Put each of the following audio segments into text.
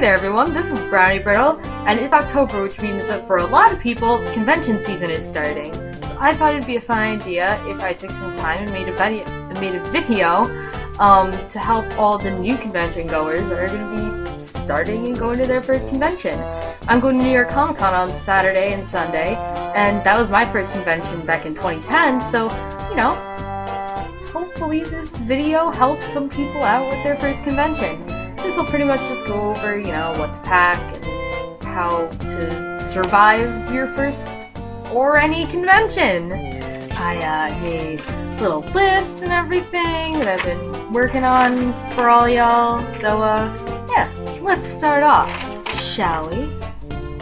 there everyone, this is Brownie Brittle, and it's October, which means that for a lot of people, convention season is starting. So I thought it'd be a fun idea if I took some time and made a video to help all the new convention goers that are going to be starting and going to their first convention. I'm going to New York Comic Con on Saturday and Sunday, and that was my first convention back in 2010, so, you know, hopefully this video helps some people out with their first convention. This will pretty much just go over, you know, what to pack and how to survive your first or any convention. I made a little list and everything that I've been working on for all y'all. So, yeah, let's start off, shall we?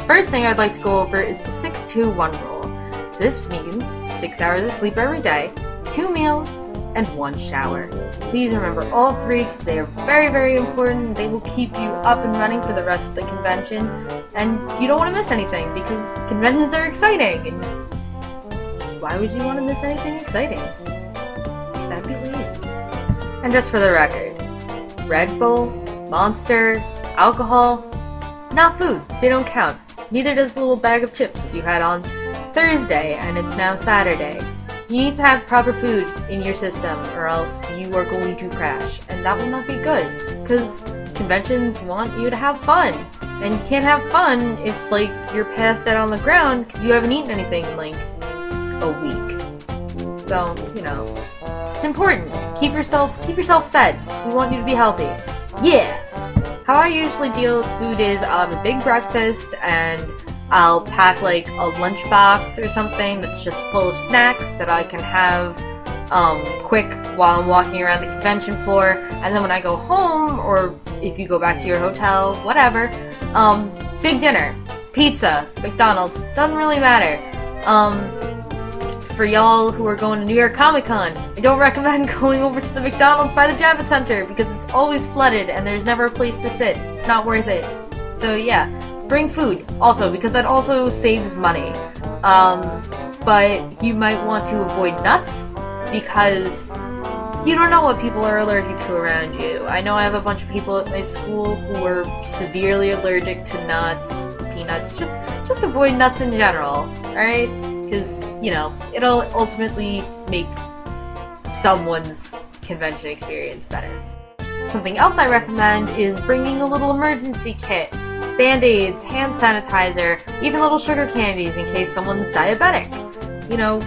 First thing I'd like to go over is the 6-2-1 rule. This means 6 hours of sleep every day, 2 meals, and 1 shower. Please remember all 3 because they are very, very important. They will keep you up and running for the rest of the convention, and you don't want to miss anything because conventions are exciting. And why would you want to miss anything exciting? That'd be lame. And just for the record, Red Bull, Monster, alcohol, not food. They don't count. Neither does the little bag of chips that you had on Thursday and it's now Saturday. You need to have proper food in your system or else you are going to crash, and that will not be good because conventions want you to have fun, and you can't have fun if like you're passed out on the ground because you haven't eaten anything in like a week. So, you know, it's important. Keep yourself fed. We want you to be healthy. Yeah! How I usually deal with food is I'll have a big breakfast and I'll pack like a lunchbox or something that's just full of snacks that I can have quick while I'm walking around the convention floor, and then when I go home, or if you go back to your hotel, whatever, big dinner, pizza, McDonald's, doesn't really matter. For y'all who are going to New York Comic Con, I don't recommend going over to the McDonald's by the Javits Center because it's always flooded and there's never a place to sit. It's not worth it. So yeah. Bring food, also, because that also saves money. But you might want to avoid nuts, because you don't know what people are allergic to around you. I know I have a bunch of people at my school who are severely allergic to nuts, peanuts. Just avoid nuts in general, alright? Because, you know, it'll ultimately make someone's convention experience better. Something else I recommend is bringing a little emergency kit. Band-aids, hand sanitizer, even little sugar candies in case someone's diabetic. You know,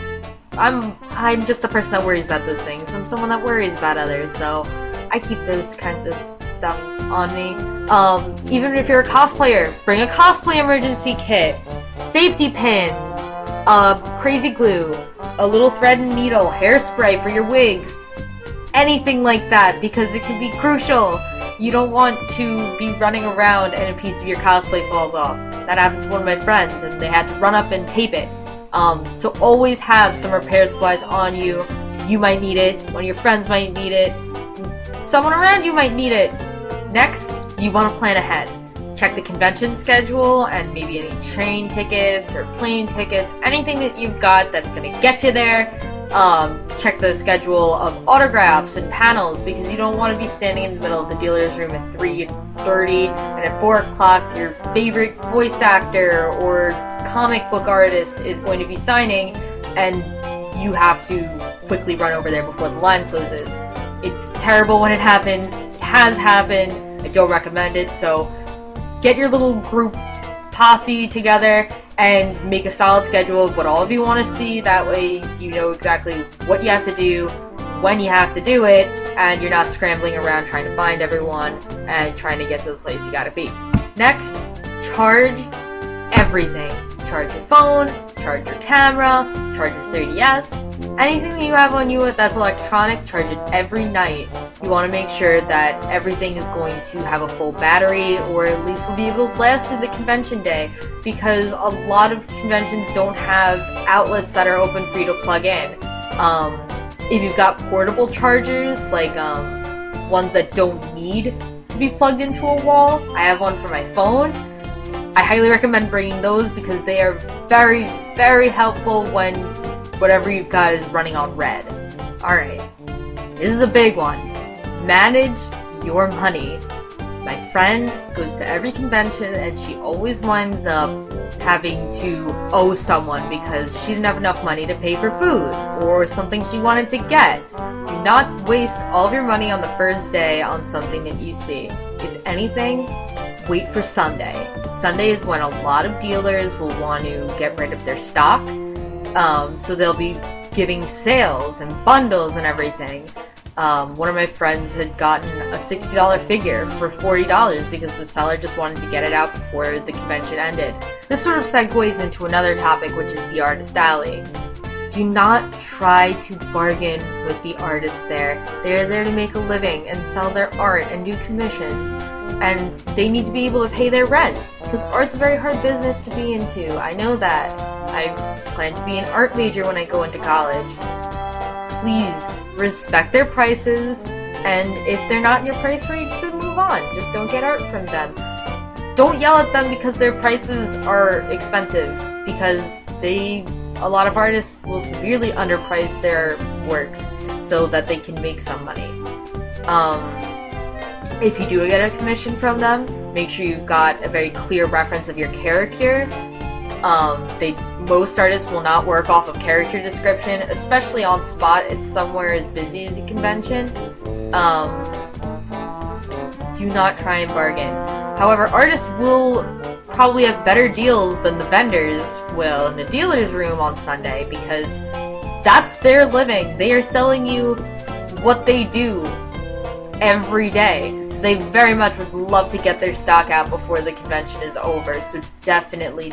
I'm just the person that worries about those things. I'm someone that worries about others, so I keep those kinds of stuff on me. Even if you're a cosplayer, bring a cosplay emergency kit, safety pins, crazy glue, a little thread and needle, hairspray for your wigs, anything like that, because it can be crucial. You don't want to be running around and a piece of your cosplay falls off. That happened to one of my friends and they had to run up and tape it. So always have some repair supplies on you. You might need it. One of your friends might need it. Someone around you might need it. Next, you want to plan ahead. Check the convention schedule and maybe any train tickets or plane tickets. Anything that you've got that's going to get you there. Check the schedule of autographs and panels because you don't want to be standing in the middle of the dealer's room at 3:30 and at 4 o'clock your favorite voice actor or comic book artist is going to be signing and you have to quickly run over there before the line closes. It's terrible when it happens. It has happened. I don't recommend it, so get your little group posse together and make a solid schedule of what all of you want to see. That way you know exactly what you have to do, when you have to do it, and you're not scrambling around trying to find everyone and trying to get to the place you gotta be. Next, charge everything. Charge your phone, charge your camera, charge your 3DS, anything that you have on you that's electronic, charge it every night. You want to make sure that everything is going to have a full battery, or at least will be able to last through the convention day, because a lot of conventions don't have outlets that are open for you to plug in. If you've got portable chargers, like ones that don't need to be plugged into a wall, I have one for my phone. I highly recommend bringing those because they are very, very helpful when whatever you've got is running on red. Alright, this is a big one. Manage your money. My friend goes to every convention and she always winds up having to owe someone because she didn't have enough money to pay for food or something she wanted to get. Do not waste all of your money on the first day on something that you see. If anything, wait for Sunday. Sunday is when a lot of dealers will want to get rid of their stock, so they'll be giving sales and bundles and everything. One of my friends had gotten a $60 figure for $40 because the seller just wanted to get it out before the convention ended. This sort of segues into another topic, which is the artist alley. Do not try to bargain with the artists there. They're there to make a living and sell their art and do commissions. And they need to be able to pay their rent, because art's a very hard business to be into. I know that. I plan to be an art major when I go into college. Please respect their prices, and if they're not in your price range, then move on. Just don't get art from them. Don't yell at them because their prices are expensive, because a lot of artists will severely underprice their works so that they can make some money. If you do get a commission from them, make sure you've got a very clear reference of your character. Most artists will not work off of character description, especially on spot. It's somewhere as busy as a convention. Do not try and bargain. However, artists will probably have better deals than the vendors will in the dealer's room on Sunday, because that's their living. They are selling you what they do every day. So they very much would love to get their stock out before the convention is over. So definitely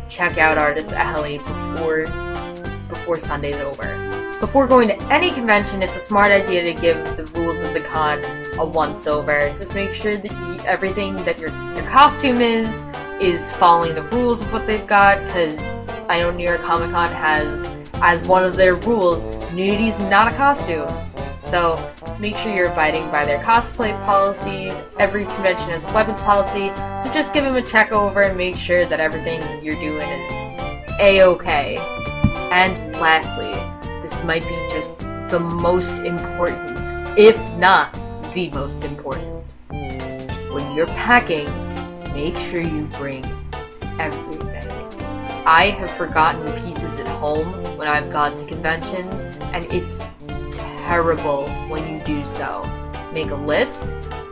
check out Artist Alley before Sunday's over. Before going to any convention, it's a smart idea to give the rules of the con a once-over. Just make sure that everything that your costume is following the rules of what they've got, because I know New York Comic Con has, as one of their rules, nudity is not a costume. So make sure you're abiding by their cosplay policies. Every convention has a weapons policy, so just give them a check over and make sure that everything you're doing is A-okay. And lastly, this might be just the most important, if not the most important. When you're packing, make sure you bring everything. I have forgotten pieces at home when I've gone to conventions, and it's terrible when you do so. Make a list,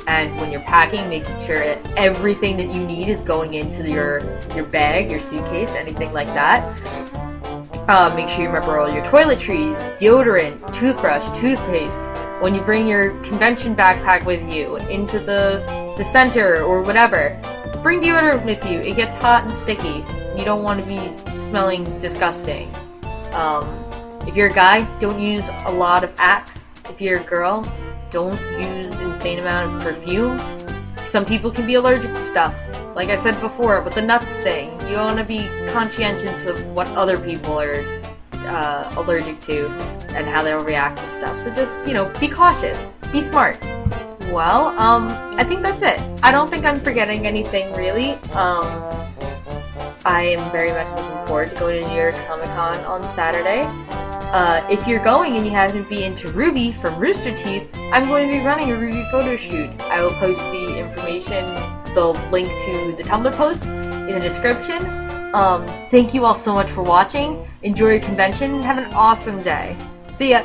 and when you're packing, making sure that everything that you need is going into your bag, your suitcase, anything like that. Make sure you remember all your toiletries, deodorant, toothbrush, toothpaste. When you bring your convention backpack with you into the center or whatever, bring deodorant with you. It gets hot and sticky. You don't want to be smelling disgusting. If you're a guy, don't use a lot of Axe. If you're a girl, don't use insane amount of perfume. Some people can be allergic to stuff. Like I said before, with the nuts thing, you want to be conscientious of what other people are allergic to and how they'll react to stuff. So just, be cautious. Be smart. Well, I think that's it. I don't think I'm forgetting anything, really. I am very much looking forward to going to New York Comic Con on Saturday. If you're going and you happen to be into Ruby from Rooster Teeth, I'm going to be running a Ruby photo shoot. I will post the information, the link to the Tumblr post in the description. Thank you all so much for watching. Enjoy your convention and have an awesome day. See ya!